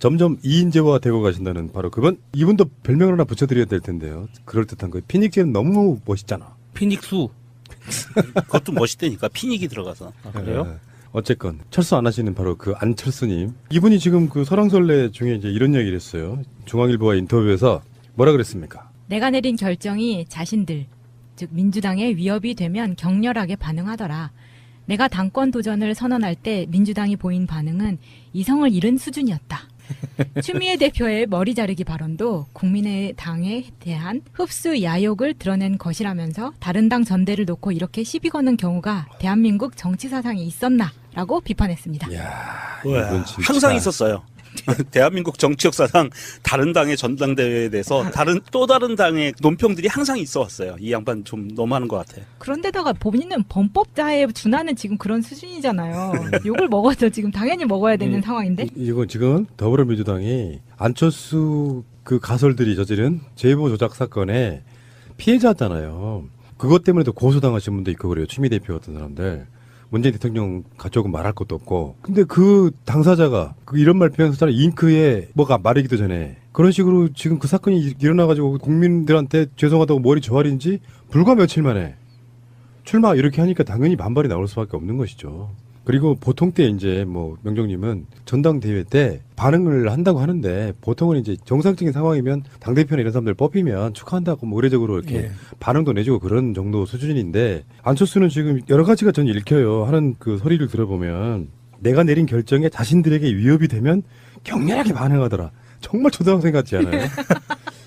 점점 이인재화 되고 가신다는 바로 그분? 이분도 별명을 하나 붙여드려야 될 텐데요. 그럴듯한 거. 피닉즈는 너무 멋있잖아. 피닉수. 그것도 멋있다니까. 피닉이 들어가서. 아, 그래요? 예. 어쨌건 철수 안 하시는 바로 그 안철수님. 이분이 지금 그 설왕설래 중에 이제 이런 얘기를 했어요. 중앙일보와 인터뷰에서 뭐라 그랬습니까? 내가 내린 결정이 자신들, 즉 민주당에 위협이 되면 격렬하게 반응하더라. 내가 당권 도전을 선언할 때 민주당이 보인 반응은 이성을 잃은 수준이었다. 추미애 대표의 머리 자르기 발언도 국민의당에 대한 흡수 야욕을 드러낸 것이라면서 다른 당 전대를 놓고 이렇게 시비 거는 경우가 대한민국 정치 사상에 있었나라고 비판했습니다. 이야, 우와, 이건 진짜 항상 있었어요. 대한민국 정치 역사상 다른 당의 전당대회에 대해서 또 다른 당의 논평들이 항상 있어 왔어요. 이 양반 좀 너무하는 것 같아. 그런데다가 본인은 범법자에 준하는 지금 그런 수준이잖아요. 욕을 먹어도 지금 당연히 먹어야 되는 상황인데. 이거 지금 더불어민주당이 안철수 그 가설들이 저지른 제보 조작 사건의 피해자잖아요. 그것 때문에도 고소당하신 분도 있고 그래요. 추미 대표 같은 사람들. 문재인 대통령 가족은 말할 것도 없고. 근데 그 당사자가 이런 말 표현했잖아요. 잉크에 뭐가 마르기도 전에. 그런 식으로 지금 그 사건이 일어나가지고 국민들한테 죄송하다고 머리 조아린 지 불과 며칠 만에 출마 이렇게 하니까 당연히 반발이 나올 수밖에 없는 것이죠. 그리고 보통 때 이제 뭐 명정님은 전당대회 때 반응을 한다고 하는데 보통은 이제 정상적인 상황이면 당대표나 이런 사람들 뽑히면 축하한다고 뭐 의례적으로 이렇게 예. 반응도 내주고 그런 정도 수준인데 안철수는 지금 여러 가지가 전 읽혀요. 하는 그 소리를 들어보면 내가 내린 결정에 자신들에게 위협이 되면 격렬하게 반응하더라. 정말 초등학생 같지 않아요?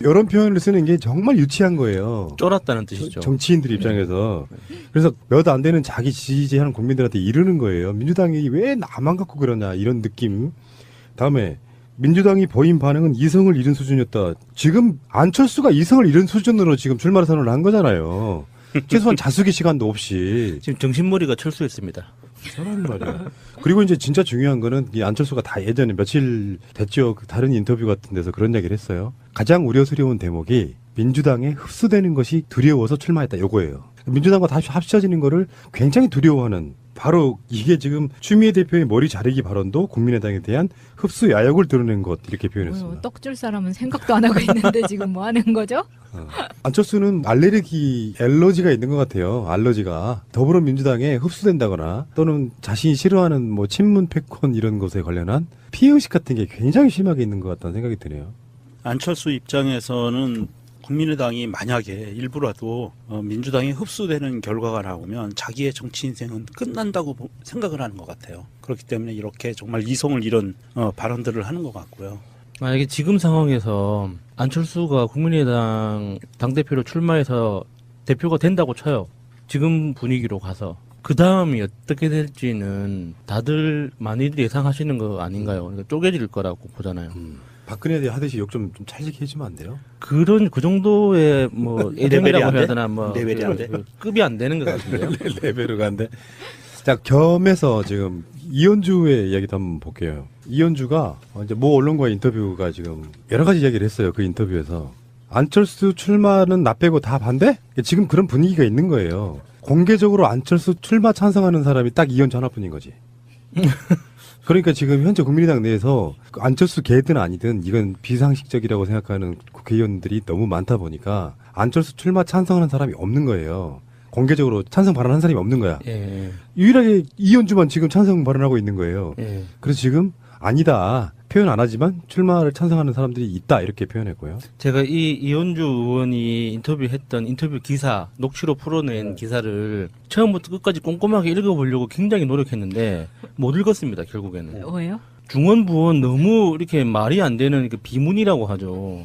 이런 표현을 쓰는 게 정말 유치한 거예요. 쫄았다는 뜻이죠. 정치인들 입장에서. 그래서 몇 안 되는 자기 지지하는 국민들한테 이르는 거예요. 민주당이 왜 나만 갖고 그러냐 이런 느낌. 다음에 민주당이 보인 반응은 이성을 잃은 수준이었다. 지금 안철수가 이성을 잃은 수준으로 지금 출마 선언을 한 거잖아요. 최소한 자숙의 시간도 없이. 지금 정신머리가 철수했습니다. 저런 말이야. 그리고 이제 진짜 중요한 거는 이 안철수가 다 예전에 며칠 됐죠. 그 다른 인터뷰 같은 데서 그런 얘기를 했어요. 가장 우려스러운 대목이 민주당에 흡수되는 것이 두려워서 출마했다. 요거예요. 민주당과 다시 합쳐지는 거를 굉장히 두려워하는 바로 이게 지금 추미애 대표의 머리 자르기 발언도 국민의당에 대한 흡수 야욕을 드러낸 것 이렇게 표현했습니다. 떡줄 사람은 생각도 안 하고 있는데 지금 뭐 하는 거죠? 안철수는 알러지가 있는 것 같아요. 알러지가 더불어민주당에 흡수된다거나 또는 자신이 싫어하는 뭐 친문 패권 이런 것에 관련한 피해의식 같은 게 굉장히 심하게 있는 것 같다는 생각이 드네요. 안철수 입장에서는 국민의당이 만약에 일부라도 민주당에 흡수되는 결과가 나오면 자기의 정치 인생은 끝난다고 생각을 하는 것 같아요. 그렇기 때문에 이렇게 정말 이성을 잃은 발언들을 하는 것 같고요. 만약에 지금 상황에서 안철수가 국민의당 당대표로 출마해서 대표가 된다고 쳐요. 지금 분위기로 가서. 그 다음이 어떻게 될지는 다들 많이들 예상하시는 거 아닌가요? 그러니까 쪼개질 거라고 보잖아요. 박근혜 하듯이 욕 좀 찰지게 해주면 안 돼요? 그 정도의 뭐 애정이라고 해야 되나 뭐 레벨이 안 돼? 급이 안 되는 것 같은데요. 레벨을 간데. 자, 겸해서 지금 이현주의 이야기도 한번 볼게요. 이현주가 이제 모 언론과의 인터뷰가 지금 여러 가지 이야기를 했어요. 그 인터뷰에서. 안철수 출마는 나 빼고 다 반대? 지금 그런 분위기가 있는 거예요. 공개적으로 안철수 출마 찬성하는 사람이 딱 이현주 하나뿐인 거지. 그러니까 지금 현재 국민의당 내에서 안철수 개든 아니든 이건 비상식적이라고 생각하는 국회의원들이 너무 많다 보니까 안철수 출마 찬성하는 사람이 없는 거예요. 공개적으로 찬성 발언한 사람이 없는 거야. 예. 유일하게 이현주만 지금 찬성 발언하고 있는 거예요. 예. 그래서 지금 아니다. 표현 안 하지만 출마를 찬성하는 사람들이 있다. 이렇게 표현했고요. 제가 이 이현주 의원이 인터뷰했던 인터뷰 기사, 녹취로 풀어낸 기사를 처음부터 끝까지 꼼꼼하게 읽어보려고 굉장히 노력했는데 못 읽었습니다. 결국에는. 왜요? 중원부원 너무 이렇게 말이 안 되는 그 비문이라고 하죠.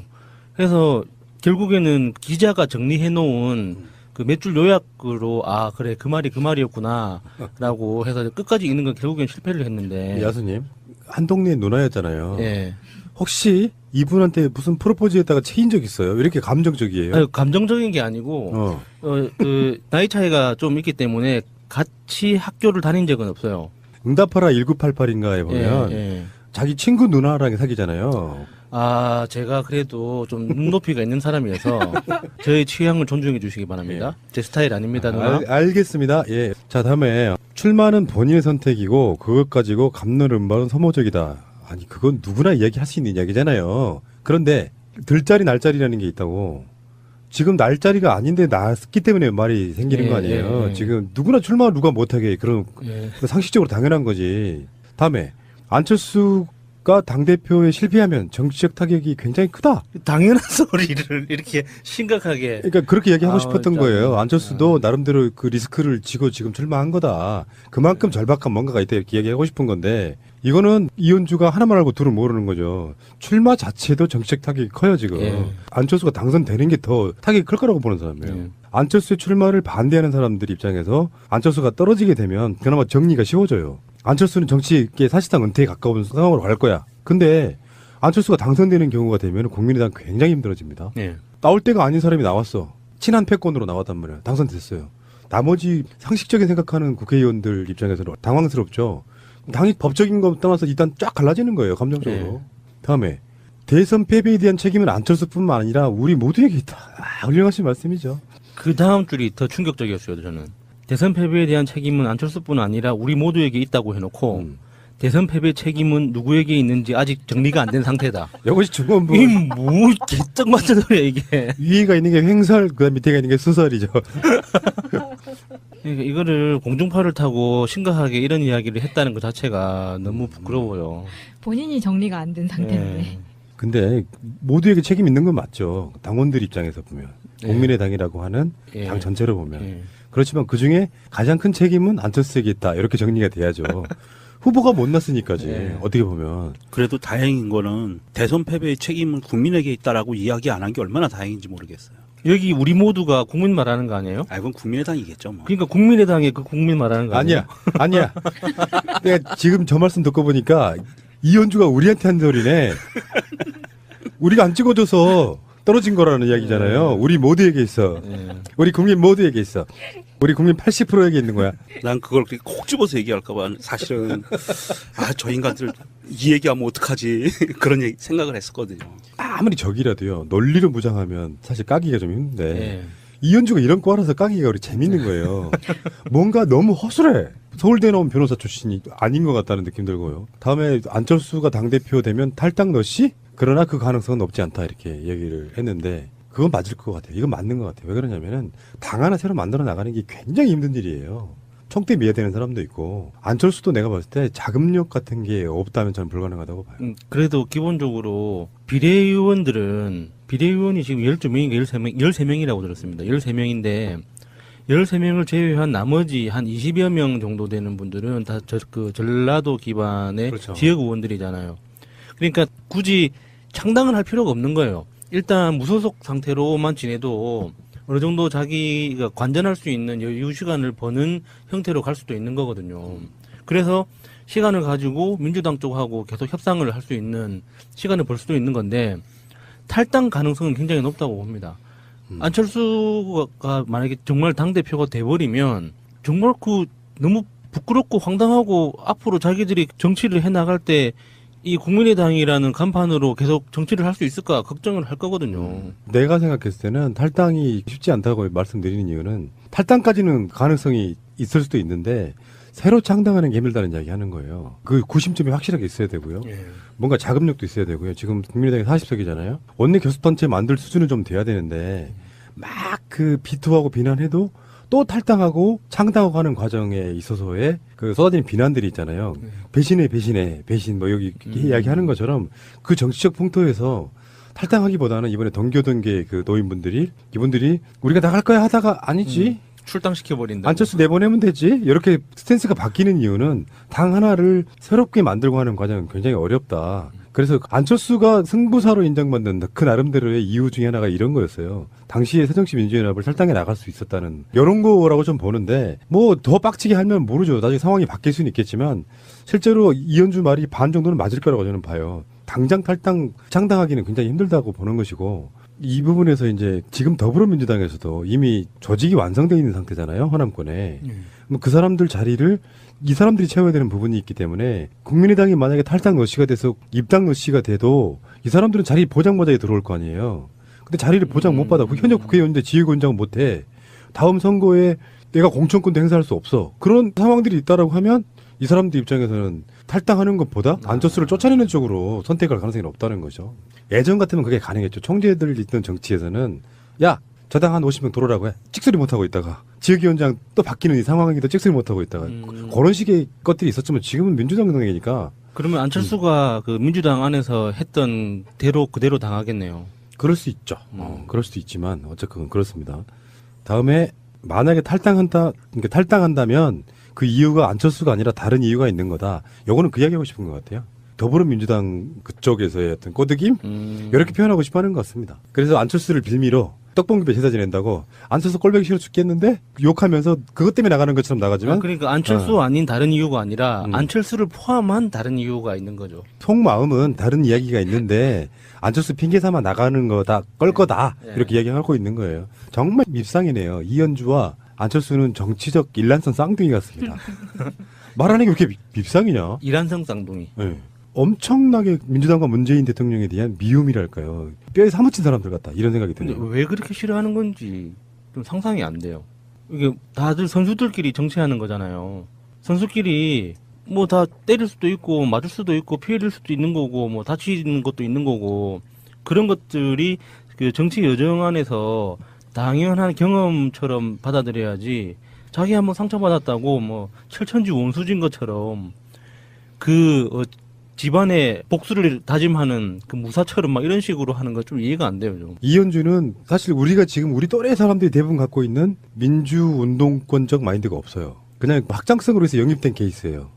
그래서 결국에는 기자가 정리해놓은 그 몇 줄 요약으로 아 그래 그 말이었구나라고 해서 끝까지 읽는 건 결국엔 실패를 했는데. 야수님 한 동네 누나였잖아요. 예. 혹시 이분한테 무슨 프로포즈했다가 체인 적 있어요? 왜 이렇게 감정적이에요? 아니, 감정적인 게 아니고 그 나이 차이가 좀 있기 때문에 같이 학교를 다닌 적은 없어요. 응답하라 1988인가에 보면 예. 자기 친구 누나랑 사귀잖아요. 아, 제가 그래도 좀 눈높이가 있는 사람이어서 저의 취향을 존중해 주시기 바랍니다. 제 스타일 아닙니다, 누나. 알겠습니다. 예. 자, 다음에 출마는 본인의 선택이고 그것 가지고 감론을박은 소모적이다 아니 그건 누구나 이야기할 수 있는 이야기잖아요. 그런데 들자리 날자리라는 게 있다고. 지금 날자리가 아닌데 났기 때문에 말이 생기는 예, 거 아니에요. 예, 예. 지금 누구나 출마 누가 못하게 그런 예. 상식적으로 당연한 거지. 다음에 안철수가 당대표에 실패하면 정치적 타격이 굉장히 크다. 당연한 소리를 이렇게 심각하게. 그러니까 그렇게 얘기하고 아우, 싶었던 참. 거예요. 안철수도 나름대로 그 리스크를 지고 지금 출마한 거다. 그만큼 절박한 뭔가가 있다 이렇게 얘기하고 싶은 건데 이거는 이현주가 하나만 알고 둘을 모르는 거죠. 출마 자체도 정치적 타격이 커요 지금. 예. 안철수가 당선되는 게 더 타격이 클 거라고 보는 사람이에요. 예. 안철수의 출마를 반대하는 사람들 입장에서 안철수가 떨어지게 되면 그나마 정리가 쉬워져요. 안철수는 정치계 사실상 은퇴에 가까운 상황으로 갈 거야. 근데 안철수가 당선되는 경우가 되면 국민의당 굉장히 힘들어집니다. 예. 나올 때가 아닌 사람이 나왔어. 친한 패권으로 나왔단 말이야. 당선됐어요. 나머지 상식적인 생각하는 국회의원들 입장에서는 당황스럽죠. 당이 법적인 거 떠나서 일단 쫙 갈라지는 거예요. 감정적으로. 다음에 대선 패배에 대한 책임은 안철수뿐만 아니라 우리 모두에게 있다. 훌륭하신 말씀이죠. 그 다음 줄이 더 충격적이었어요, 저는. 대선 패배에 대한 책임은 안철수뿐 아니라 우리 모두에게 있다고 해놓고 대선 패배 책임은 누구에게 있는지 아직 정리가 안 된 상태다. 이것이 중원부. 이뭐 개떡 맞은 소리야 이게. 위에가 있는 게 횡설, 그다음 밑에가 있는 게 수설이죠. 그러니까 이거를 공중파를 타고 심각하게 이런 이야기를 했다는 것 자체가 너무 부끄러워요. 본인이 정리가 안 된 상태인데. 예. 근데 모두에게 책임 있는 건 맞죠. 당원들 입장에서 보면. 국민의당이라고 하는 예. 당 전체로 보면. 예. 그렇지만 그중에 가장 큰 책임은 안철수에게 있다. 이렇게 정리가 돼야죠. 후보가 못 났으니까지. 예. 어떻게 보면. 그래도 다행인 거는 대선 패배의 책임은 국민에게 있다라고 이야기 안 한 게 얼마나 다행인지 모르겠어요. 여기 우리 모두가 국민 말하는 거 아니에요? 아, 이건 국민의당이겠죠. 뭐. 그러니까 국민의당의 그 국민 말하는 거 아니에요? 아니야. 내가 지금 저 말씀 듣고 보니까 이현주가 우리한테 한 소리네. 우리가 안 찍어줘서 떨어진 거라는 이야기잖아요. 우리 모두에게 있어. 예. 우리 국민 모두에게 있어. 우리 국민 80%에게 있는 거야. 난 그걸 그렇게 콕 집어서 얘기할까봐 사실은 저 인간들 이 얘기하면 어떡하지 그런 생각을 했었거든요. 아무리 적이라도요. 논리로 무장하면 사실 까기가 좀 힘든데 예. 이현주가 이런 거라서 까기가 우리 재밌는 거예요. 뭔가 너무 허술해. 서울대 나온 변호사 출신이 아닌 것 같다는 느낌 들고요. 다음에 안철수가 당대표 되면 탈당 너씨? 그러나 그 가능성은 높지 않다 이렇게 얘기를 했는데 그건 맞을 것 같아요. 이건 맞는 것 같아요. 왜 그러냐면은 당 하나 새로 만들어 나가는 게 굉장히 힘든 일이에요. 청대 미화되는 사람도 있고 안철수도 내가 봤을 때 자금력 같은 게 없다면 저는 불가능하다고 봐요. 그래도 기본적으로 비례의원들은 비례의원이 지금 12명인가 13명이라고 들었습니다. 13명인데 13명을 제외한 나머지 한 20여 명 정도 되는 분들은 다 그 전라도 기반의 그렇죠. 지역 의원들이잖아요. 그러니까 굳이 창당을 할 필요가 없는 거예요. 일단 무소속 상태로만 지내도 어느 정도 자기가 관전할 수 있는 여유 시간을 버는 형태로 갈 수도 있는 거거든요. 그래서 시간을 가지고 민주당 쪽하고 계속 협상을 할 수 있는 시간을 벌 수도 있는 건데 탈당 가능성은 굉장히 높다고 봅니다. 안철수가 만약에 정말 당대표가 돼버리면 정말 그 너무 부끄럽고 황당하고 앞으로 자기들이 정치를 해나갈 때 이 국민의당이라는 간판으로 계속 정치를 할 수 있을까 걱정을 할 거거든요. 내가 생각했을 때는 탈당이 쉽지 않다고 말씀드리는 이유는 탈당까지는 가능성이 있을 수도 있는데 새로 창당하는 게 힘들다는 이야기 하는 거예요. 그 구심점이 확실하게 있어야 되고요. 예. 뭔가 자금력도 있어야 되고요. 지금 국민의당이 40석이잖아요. 원내 교섭단체 만들 수준은 좀 돼야 되는데 막 그 비토하고 비난해도 또 탈당하고 창당하고 하는 과정에 있어서의 그 쏟아지는 비난들이 있잖아요. 배신 뭐 여기 이야기하는 것처럼 그 정치적 풍토에서 탈당하기보다는 이번에 동교동계 그 노인분들이 이분들이 우리가 나갈 거야 하다가 아니지. 출당시켜버린다. 안철수 내보내면 되지. 이렇게 스탠스가 바뀌는 이유는 당 하나를 새롭게 만들고 하는 과정은 굉장히 어렵다. 그래서 안철수가 승부사로 인정받는 그 나름대로의 이유 중에 하나가 이런 거였어요. 당시에 새정치민주연합을 탈당해 나갈 수 있었다는 이런 거라고 좀 보는데 뭐 더 빡치게 하면 모르죠. 나중에 상황이 바뀔 수는 있겠지만 실제로 이현주 말이 반 정도는 맞을 거라고 저는 봐요. 당장 탈당 창당하기는 굉장히 힘들다고 보는 것이고 이 부분에서 이제 지금 더불어민주당에서도 이미 조직이 완성되어 있는 상태잖아요. 호남권에. 뭐 그 사람들 자리를 이 사람들이 채워야 되는 부분이 있기 때문에 국민의당이 만약에 탈당 노씨가 돼서 입당 노씨가 돼도 이 사람들은 자리 보장마저에 들어올 거 아니에요. 근데 자리를 보장 못 받아. 현역 국회의원인데 지휘권장 못 해. 다음 선거에 내가 공천권도 행사할 수 없어. 그런 상황들이 있다라고 하면 이 사람들 입장에서는 탈당하는 것보다 안철수를 쫓아내는 쪽으로 선택할 가능성이 높다는 거죠. 예전 같으면 그게 가능했죠. 총재들 있던 정치에서는 야 저당 한 50명 들어오라고 해. 찍소리 못하고 있다가 지역위원장 또 바뀌는 이 상황에도 찍소리 못하고 있다가 그런 식의 것들이 있었지만 지금은 민주당 정당이니까 그러면 안철수가 그 민주당 안에서 했던 대로 그대로 당하겠네요. 그럴 수 있죠. 그럴 수도 있지만 어쨌건 그렇습니다. 다음에 만약에 탈당한다면 그 이유가 안철수가 아니라 다른 이유가 있는 거다. 요거는 그 이야기하고 싶은 것 같아요. 더불어민주당 그쪽에서의 어떤 꼬드김 이렇게 표현하고 싶어하는 것 같습니다. 그래서 안철수를 빌미로 떡볶이배 제사 지낸다고 안철수 꼴보기 싫어 죽겠는데 욕하면서 그것 때문에 나가는 것처럼 나가지만 그러니까 안철수 아닌 다른 이유가 아니라 안철수를 포함한 다른 이유가 있는 거죠. 속마음은 다른 이야기가 있는데 안철수 핑계 삼아 나가는 거다 껄 거다 이렇게 이야기하고 있는 거예요. 정말 밉상이네요. 이현주와 안철수는 정치적 일란성 쌍둥이 같습니다. 말하는 게 왜 이렇게 밉상이냐? 이란성 쌍둥이. 네. 엄청나게 민주당과 문재인 대통령에 대한 미움이랄까요. 뼈에 사무친 사람들 같다 이런 생각이 근데 드네요. 왜 그렇게 싫어하는 건지 좀 상상이 안 돼요. 이게 다들 선수들끼리 정치하는 거잖아요. 선수끼리 뭐 다 때릴 수도 있고 맞을 수도 있고 피해를 수도 있는 거고 뭐 다치는 것도 있는 거고 그런 것들이 그 정치 여정 안에서 당연한 경험처럼 받아들여야지 자기 한번 상처받았다고 뭐 철천지 원수진 것처럼 집안의 복수를 다짐하는 그 무사처럼 막 이런 식으로 하는 거 좀 이해가 안 돼요, 좀. 이현주는 사실 우리가 지금 우리 또래 사람들이 대부분 갖고 있는 민주운동권적 마인드가 없어요. 그냥 확장성으로 해서 영입된 케이스예요.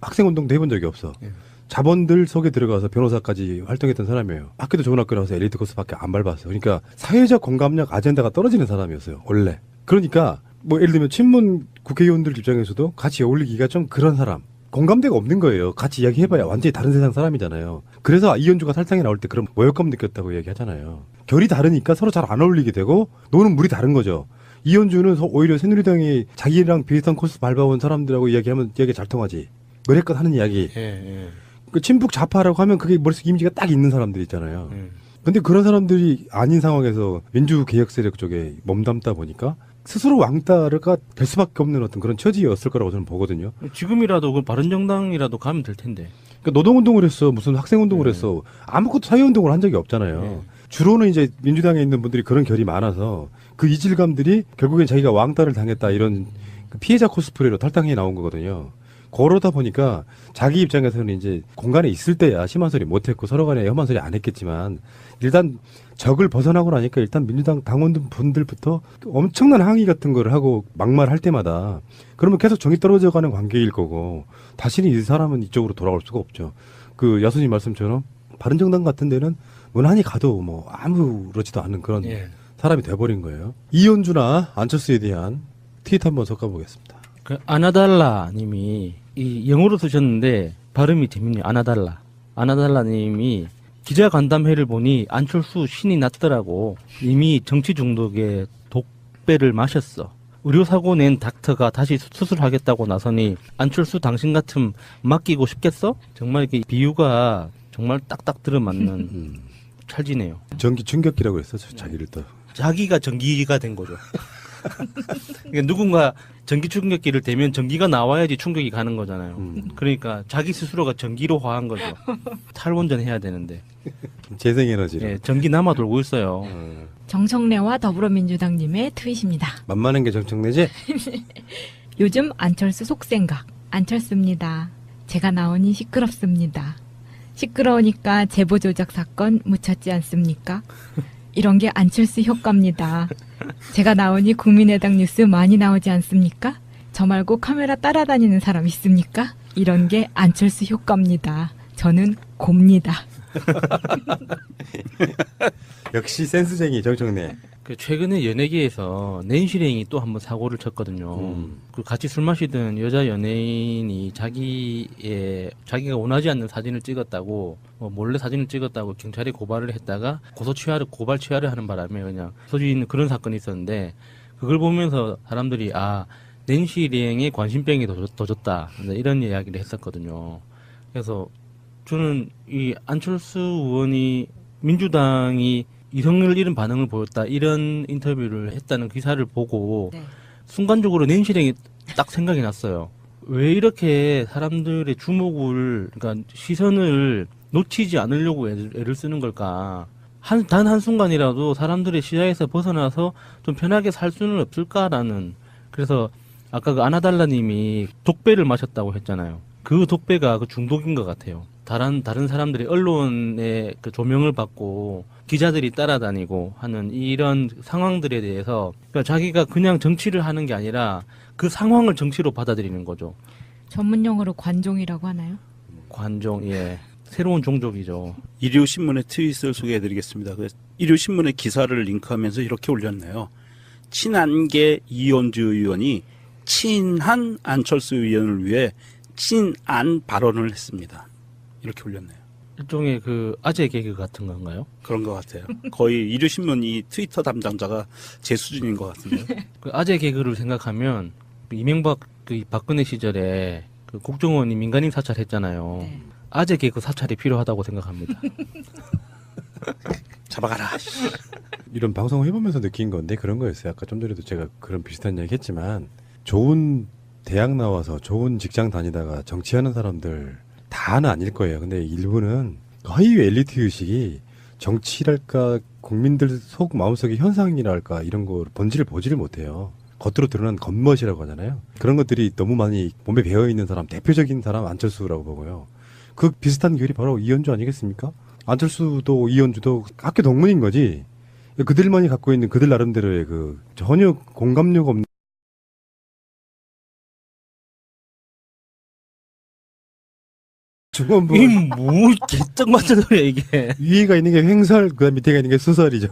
학생운동도 해본 적이 없어. 예. 자본들 속에 들어가서 변호사까지 활동했던 사람이에요. 학교도 좋은 학교 나와서 엘리트 코스밖에 안 밟았어요. 그러니까 사회적 공감력 아젠다가 떨어지는 사람이었어요. 원래. 그러니까 뭐 예를 들면 친문 국회의원들 입장에서도 같이 어울리기가 좀 그런 사람. 공감대가 없는 거예요. 같이 이야기해봐야 완전히 다른 세상 사람이잖아요. 그래서 이현주가 탈당에 나올 때 그런 모욕감 느꼈다고 이야기하잖아요. 결이 다르니까 서로 잘 안 어울리게 되고 노는 물이 다른 거죠. 이현주는 오히려 새누리당이 자기랑 비슷한 코스 밟아온 사람들하고 이야기하면 이야기 잘 통하지. 머리껏 하는 이야기. 예. 그 친북 좌파라고 하면 그게 머릿속 이미지가 딱 있는 사람들 있잖아요. 예. 근데 그런 사람들이 아닌 상황에서 민주개혁 세력 쪽에 몸담다 보니까 스스로 왕따가 될 수밖에 없는 어떤 그런 처지였을 거라고 저는 보거든요. 지금이라도 그 바른정당이라도 가면 될 텐데. 그러니까 노동운동을 했어, 무슨 학생운동을 했어, 아무것도 사회운동을 한 적이 없잖아요. 주로는 이제 민주당에 있는 분들이 그런 결이 많아서 그 이질감들이 결국엔 자기가 왕따를 당했다 이런 그 피해자 코스프레로 탈당해 나온 거거든요. 그러다 보니까 자기 입장에서는 이제 공간에 있을 때야 심한 소리 못했고 서로 간에 험한 소리 안 했겠지만 일단 적을 벗어나고 나니까 일단 민주당 당원분들부터 엄청난 항의 같은 거를 하고 막말할 때마다 그러면 계속 정이 떨어져가는 관계일 거고 다시는 이 사람은 이쪽으로 돌아올 수가 없죠. 그 야수님 말씀처럼 바른정당 같은 데는 무난히 가도 뭐 아무렇지도 않은 그런 사람이 돼버린 거예요. 이현주나 안철수에 대한 트윗 한번 섞어보겠습니다. 그 아나달라 님이 이 영어로 쓰셨는데 발음이 재밌네요. 아나달라 님이 기자 간담회를 보니 안철수 신이 났더라고. 이미 정치 중독에 독배를 마셨어. 의료사고 낸 닥터가 다시 수술하겠다고 나서니 안철수 당신 같음 맡기고 싶겠어? 정말 이렇게 비유가 정말 딱딱 들어맞는 찰지네요. 전기 충격기라고 했었죠. 자기를 또. 자기가 전기가 된 거죠. 그러니까 누군가 전기 충격기를 대면 전기가 나와야지 충격이 가는 거잖아요. 그러니까 자기 스스로가 전기로 화한 거죠. 탈원전 해야 되는데. 재생에너지로. 예, 전기 남아 돌고 있어요. 정청래와 더불어민주당님의 트윗입니다. 만만한 게 정청래지? 요즘 안철수 속생각. 안철수입니다. 제가 나오니 시끄럽습니다. 시끄러우니까 제보 조작 사건 묻혔지 않습니까? 이런 게 안철수 효과입니다. 제가 나오니 국민의당 뉴스 많이 나오지 않습니까? 저 말고 카메라 따라다니는 사람 있습니까? 이런 게 안철수 효과입니다. 저는 곱니다. 역시 센스쟁이 정청래. 그 최근에 연예계에서 낸시랭이 또 한번 사고를 쳤거든요. 그 같이 술 마시던 여자 연예인이 자기가 원하지 않는 사진을 찍었다고 몰래 사진을 찍었다고 경찰에 고발을 했다가 고발 취하를 하는 바람에 그냥 소지있는 그런 사건이 있었는데 그걸 보면서 사람들이 낸시랭의 관심병이 더 졌다 이런 이야기를 했었거든요. 그래서 저는 이 안철수 의원이 민주당이 이성을 잃은 반응을 보였다 이런 인터뷰를 했다는 기사를 보고 순간적으로 낸시랭이 딱 생각이 났어요. 왜 이렇게 사람들의 주목을, 그러니까 시선을 놓치지 않으려고 애를 쓰는 걸까? 단 한순간이라도 사람들의 시야에서 벗어나서 좀 편하게 살 수는 없을까라는. 그래서 아까 그 아나달라님이 독배를 마셨다고 했잖아요. 그 독배가 그 중독인 것 같아요. 다른 사람들이 언론의 그 조명을 받고 기자들이 따라다니고 하는 이런 상황들에 대해서 그러니까 자기가 그냥 정치를 하는 게 아니라 그 상황을 정치로 받아들이는 거죠. 전문 용어로 관종이라고 하나요? 관종, 예. 새로운 종족이죠. 일요신문의 트윗을 소개해드리겠습니다. 일요신문의 기사를 링크하면서 이렇게 올렸네요. 친안계 이현주 의원이 친한 안철수 의원을 위해 친안 발언을 했습니다. 이렇게 올렸네요. 일종의 그 아재 개그 같은 건가요? 그런 것 같아요. 거의 일요신문 이 트위터 담당자가 제 수준인 것 같은데요. 그 아재 개그를 생각하면 그 이명박 그 박근혜 시절에 그 국정원이 민간인 사찰했잖아요. 네. 아재 개그 사찰이 필요하다고 생각합니다. 잡아가라. 이런 방송을 해보면서 느낀 건데 그런 거였어요. 아까 좀 전에도 제가 그런 비슷한 이야기 했지만 좋은 대학 나와서 좋은 직장 다니다가 정치하는 사람들 다는 아닐 거예요. 근데 일부는 거의 엘리트 의식이 정치랄까 국민들 속 마음속의 현상이랄까 이런 거 본질을 보지를 못해요. 겉으로 드러난 겉멋이라고 하잖아요. 그런 것들이 너무 많이 몸에 배어있는 사람, 대표적인 사람 안철수라고 보고요. 그 비슷한 결이 바로 이현주 아니겠습니까? 안철수도 이현주도 학교 동문인 거지. 그들만이 갖고 있는 그들 나름대로의 그 전혀 공감력 없는 중원부 이게 뭐 개떡 맞은 소리야 이게. 위에가 있는 게 횡설, 그다음 밑에가 있는 게 수설이죠.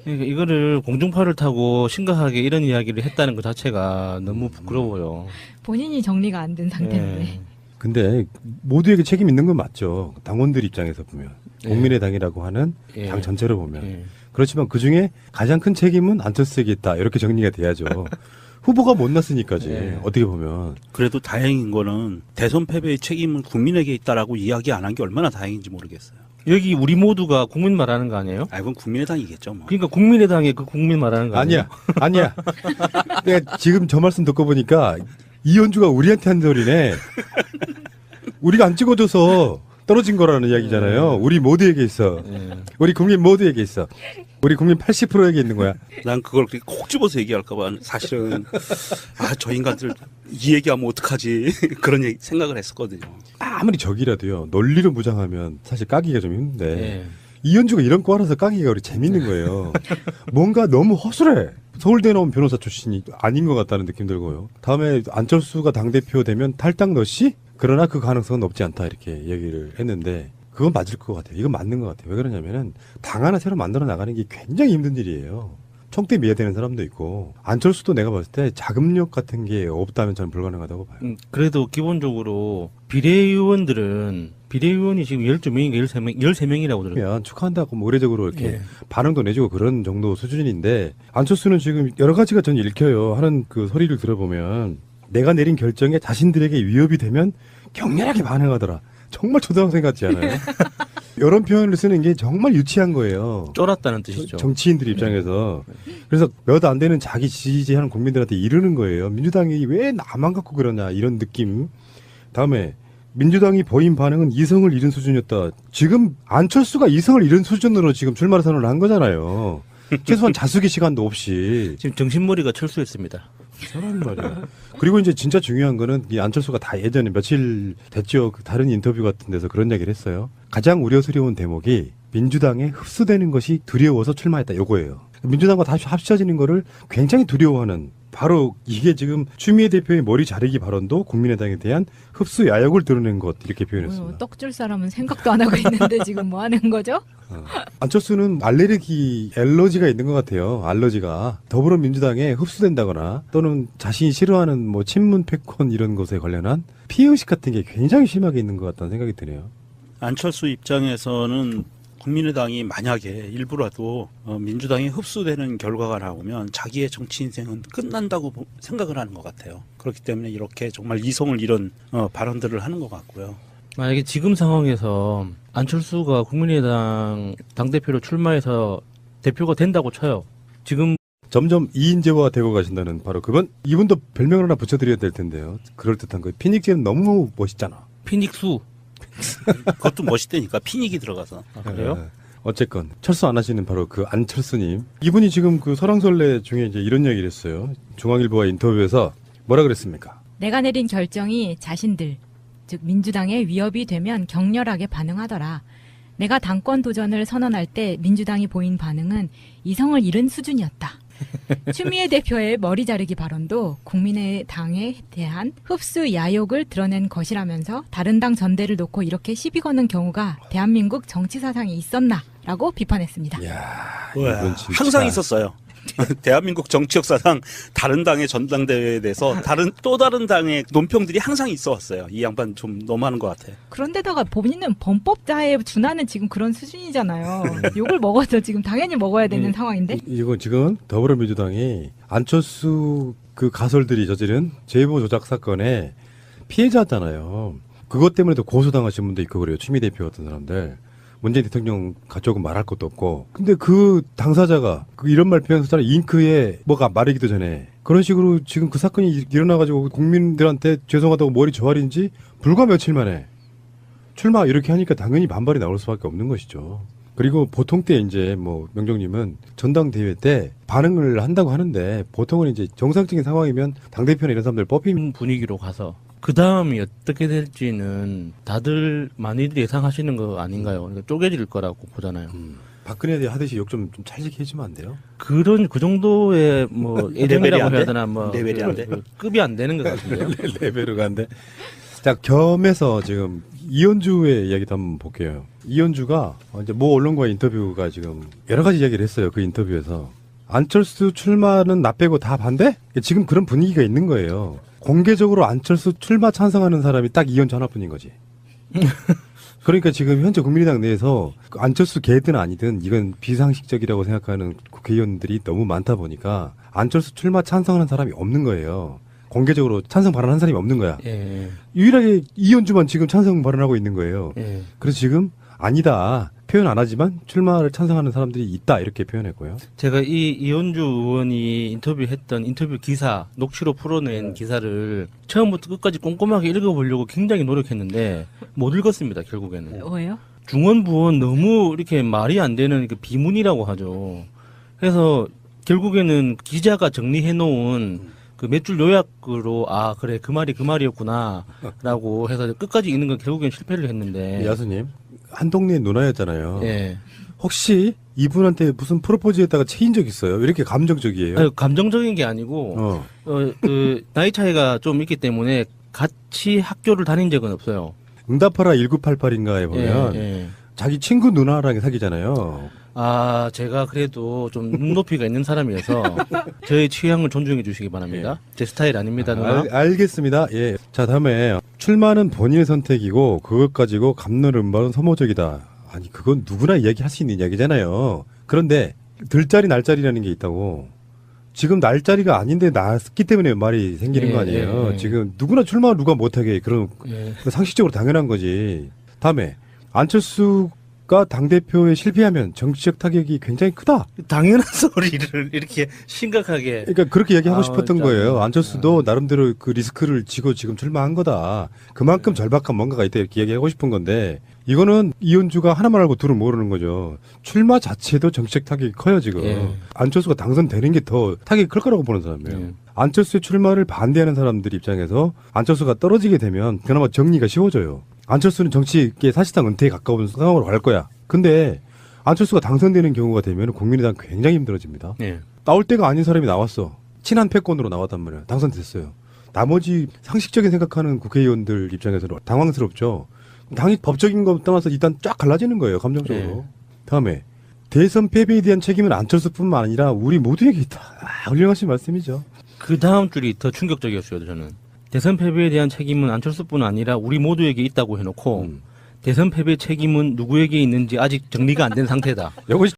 그러니까 이거를 공중파를 타고 심각하게 이런 이야기를 했다는 것 자체가 너무 부끄러워요. 본인이 정리가 안 된 상태인데. 예. 근데 모두에게 책임 있는 건 맞죠. 당원들 입장에서 보면 국민의당이라고 하는 예. 당 전체로 보면 예. 그렇지만 그 중에 가장 큰 책임은 안철수에게 있다. 이렇게 정리가 돼야죠. 후보가 못 났으니까지 예. 어떻게 보면 그래도 다행인 거는 대선 패배의 책임은 국민에게 있다라고 이야기 안 한 게 얼마나 다행인지 모르겠어요. 여기 우리 모두가 국민 말하는 거 아니에요? 아, 이건 국민의당이겠죠. 뭐. 그러니까 국민의당의 그 국민 말하는 거 아니에요? 아니야. 내가 지금 저 말씀 듣고 보니까 이현주가 우리한테 한 소리네. 우리가 안 찍어줘서 떨어진 거라는 이야기잖아요. 우리 모두에게 있어. 예. 우리 국민 모두에게 있어. 우리 국민 80%에게 있는 거야. 난 그걸 그렇게 콕 집어서 얘기할까봐 사실은 저 인간들 이 얘기하면 어떡하지 그런 생각을 했었거든요. 아무리 적이라도요. 논리로 무장하면 사실 까기가 좀 힘든데 예. 이현주가 이런 거라서 까기가 우리 재밌는 거예요. 뭔가 너무 허술해. 서울대 나온 변호사 출신이 아닌 것 같다는 느낌 들고요. 다음에 안철수가 당대표 되면 탈당 너씨? 그러나 그 가능성은 높지 않다 이렇게 얘기를 했는데 그건 맞을 것 같아요. 이건 맞는 것 같아요. 왜 그러냐면은 당 하나 새로 만들어 나가는 게 굉장히 힘든 일이에요. 청대 미화되는 사람도 있고 안철수도 내가 봤을 때 자금력 같은 게 없다면 저는 불가능하다고 봐요. 그래도 기본적으로 비례의원이 지금 12명인가 13명이라고 들었어요. 그러면 축하한다고 뭐 의례적으로 이렇게 예. 반응도 내주고 그런 정도 수준인데 안철수는 지금 여러 가지가 전 읽혀요. 하는 그 소리를 들어보면 내가 내린 결정에 자신들에게 위협이 되면 격렬하게 반응하더라. 정말 초등학생 같지 않아요? 이런 표현을 쓰는 게 정말 유치한 거예요. 쫄았다는 뜻이죠. 정치인들 입장에서. 그래서 몇 안 되는 자기 지지하는 국민들한테 이르는 거예요. 민주당이 왜 나만 갖고 그러냐 이런 느낌. 다음에 민주당이 보인 반응은 이성을 잃은 수준이었다. 지금 안철수가 이성을 잃은 수준으로 지금 출마 선언을 한 거잖아요. 최소한 자숙의 시간도 없이. 지금 정신머리가 철수했습니다. 저런 말이야. 그리고 이제 진짜 중요한 거는 이 안철수가 다 예전에 며칠 됐죠. 그 다른 인터뷰 같은 데서 그런 얘기를 했어요. 가장 우려스러운 대목이 민주당에 흡수되는 것이 두려워서 출마했다. 요거예요. 민주당과 다시 합쳐지는 거를 굉장히 두려워하는 바로 이게 지금 추미애 대표의 머리 자르기 발언도 국민의당에 대한 흡수 야욕을 드러낸 것 이렇게 표현했습니다. 떡줄 사람은 생각도 안 하고 있는데 지금 뭐 하는 거죠? 안철수는 알러지가 있는 것 같아요. 알러지가 더불어민주당에 흡수된다거나 또는 자신이 싫어하는 뭐 친문 패권 이런 것에 관련한 피해의식 같은 게 굉장히 심하게 있는 것 같다는 생각이 드네요. 안철수 입장에서는 국민의당이 만약에 일부라도 민주당이 흡수되는 결과가 나오면 자기의 정치 인생은 끝난다고 생각을 하는 것 같아요. 그렇기 때문에 이렇게 정말 이성을 잃은 발언들을 하는 것 같고요. 만약에 지금 상황에서 안철수가 국민의당 당대표로 출마해서 대표가 된다고 쳐요. 지금 점점 이인재화 되고 가신다는 바로 그분 이분도 별명을 하나 붙여드려야 될 텐데요. 그럴듯한 거. 피닉제는 너무 멋있잖아. 피닉수. 그것도 멋있다니까 피닉이 들어가서. 아, 그래요? 예. 어쨌건 철수 안 하시는 바로 그 안철수님. 이분이 지금 그 설왕설래 중에 이제 이런 얘기를 했어요. 중앙일보와 인터뷰에서 뭐라 그랬습니까? 내가 내린 결정이 자신들, 즉 민주당의 위협이 되면 격렬하게 반응하더라. 내가 당권 도전을 선언할 때 민주당이 보인 반응은 이성을 잃은 수준이었다. 추미애 대표의 머리 자르기 발언도 국민의당에 대한 흡수 야욕을 드러낸 것이라면서 다른 당 전대를 놓고 이렇게 시비 거는 경우가 대한민국 정치 사상에 있었나라고 비판했습니다. 이야, 우와, 이건 진짜 항상 있었어요. 대한민국 정치 역사상 다른 당의 전당대회에 대해서 또 다른 당의 논평들이 항상 있어 왔어요. 이 양반 좀 너무하는 것 같아. 그런데다가 본인은 범법자에 준하는 지금 그런 수준이잖아요. 욕을 먹어도 지금 당연히 먹어야 되는 상황인데. 이건 지금 더불어민주당이 안철수 그 가설들이 저지른 제보 조작 사건의 피해자잖아요. 그것 때문에도 고소당하신 분도 있고 그래요. 추미 대표 같은 사람들. 문재인 대통령 가족은 말할 것도 없고. 근데 그 당사자가 그 이런 말 표현했잖아요. 잉크에 뭐가 마르기도 전에. 그런 식으로 지금 그 사건이 일어나가지고 국민들한테 죄송하다고 머리 조아린지 불과 며칠 만에 출마 이렇게 하니까 당연히 반발이 나올 수밖에 없는 것이죠. 그리고 보통 때 이제 뭐 명정님은 전당대회 때 반응을 한다고 하는데 보통은 이제 정상적인 상황이면 당대표나 이런 사람들 뽑히면 분위기로 가서 그 다음이 어떻게 될지는 다들 많이들 예상하시는 거 아닌가요? 그러니까 쪼개질 거라고 보잖아요. 박근혜에 하듯이 욕 좀 찰지게 해주면 안 돼요? 그런 그 정도의 뭐 레벨이 예정이라고 안 해야 돼? 되나 뭐 레벨이 안 돼? 급이 안 되는 것 같은데요. 레벨로 간데. 자, 겸해서 지금 이현주의 이야기도 한번 볼게요. 이현주가 이제 모 언론과의 인터뷰가 지금 여러 가지 이야기를 했어요. 그 인터뷰에서. 안철수 출마는 나 빼고 다 반대? 지금 그런 분위기가 있는 거예요. 공개적으로 안철수 출마 찬성하는 사람이 딱 이현주 하나뿐인 거지. 그러니까 지금 현재 국민의당 내에서 안철수 개든 아니든 이건 비상식적이라고 생각하는 국회의원들이 너무 많다 보니까 안철수 출마 찬성하는 사람이 없는 거예요. 공개적으로 찬성 발언한 사람이 없는 거야. 예, 유일하게 이현주만 지금 찬성 발언하고 있는 거예요. 예. 그래서 지금 아니다. 표현 안 하지만 출마를 찬성하는 사람들이 있다. 이렇게 표현했고요. 제가 이 이현주 의원이 인터뷰했던 인터뷰 기사, 녹취로 풀어낸 기사를 처음부터 끝까지 꼼꼼하게 읽어보려고 굉장히 노력했는데 못 읽었습니다. 결국에는. 왜요? 중원부원 너무 이렇게 말이 안 되는 그 비문이라고 하죠. 그래서 결국에는 기자가 정리해놓은 그 몇 줄 요약으로 아 그래 그 말이었구나라고 해서 끝까지 읽는 건 결국엔 실패를 했는데. 야수님 한 동네 누나였잖아요. 예. 혹시 이분한테 무슨 프로포즈했다가 체인 적 있어요? 왜 이렇게 감정적이에요? 아니, 감정적인 게 아니고 그 나이 차이가 좀 있기 때문에 같이 학교를 다닌 적은 없어요. 응답하라 1988인가에 보면 예, 예. 자기 친구 누나랑 사귀잖아요. 아, 제가 그래도 좀 눈높이가 있는 사람이어서 저의 취향을 존중해 주시기 바랍니다. 제 스타일 아닙니다, 누나. 알겠습니다. 예. 자, 다음에 출마는 본인의 선택이고 그것 가지고 감론음반은 소모적이다. 아니, 그건 누구나 이야기할 수 있는 이야기잖아요. 그런데 들자리 날자리라는 게 있다고. 지금 날자리가 아닌데 났기 때문에 말이 생기는 예, 거 아니에요. 예, 예. 지금 누구나 출마 누가 못하게 그런 예. 상식적으로 당연한 거지. 다음에 안철수가 당대표에 실패하면 정치적 타격이 굉장히 크다. 당연한 소리를 이렇게 심각하게. 그러니까 그렇게 얘기하고 아, 싶었던 진짜. 거예요. 안철수도 나름대로 그 리스크를 지고 지금 출마한 거다. 그만큼 절박한 뭔가가 있다 이렇게 얘기하고 싶은 건데 이거는 이현주가 하나만 알고 둘은 모르는 거죠. 출마 자체도 정치적 타격이 커요 지금. 예. 안철수가 당선되는 게 더 타격이 클 거라고 보는 사람이에요. 예. 안철수의 출마를 반대하는 사람들 입장에서 안철수가 떨어지게 되면 그나마 정리가 쉬워져요. 안철수는 정치계 사실상 은퇴에 가까운 상황으로 갈 거야. 근데 안철수가 당선되는 경우가 되면 국민의당 굉장히 힘들어집니다. 예. 나올 때가 아닌 사람이 나왔어. 친한 패권으로 나왔단 말이야. 당선됐어요. 나머지 상식적인 생각하는 국회의원들 입장에서는 당황스럽죠. 당이 법적인 거 떠나서 일단 쫙 갈라지는 거예요. 감정적으로. 다음에 대선 패배에 대한 책임은 안철수뿐만 아니라 우리 모두에게 있다. 아, 훌륭하신 말씀이죠. 그 다음 줄이 더 충격적이었어요, 저는. 대선 패배에 대한 책임은 안철수뿐 아니라 우리 모두에게 있다고 해놓고 대선 패배 책임은 누구에게 있는지 아직 정리가 안 된 상태다. 이것이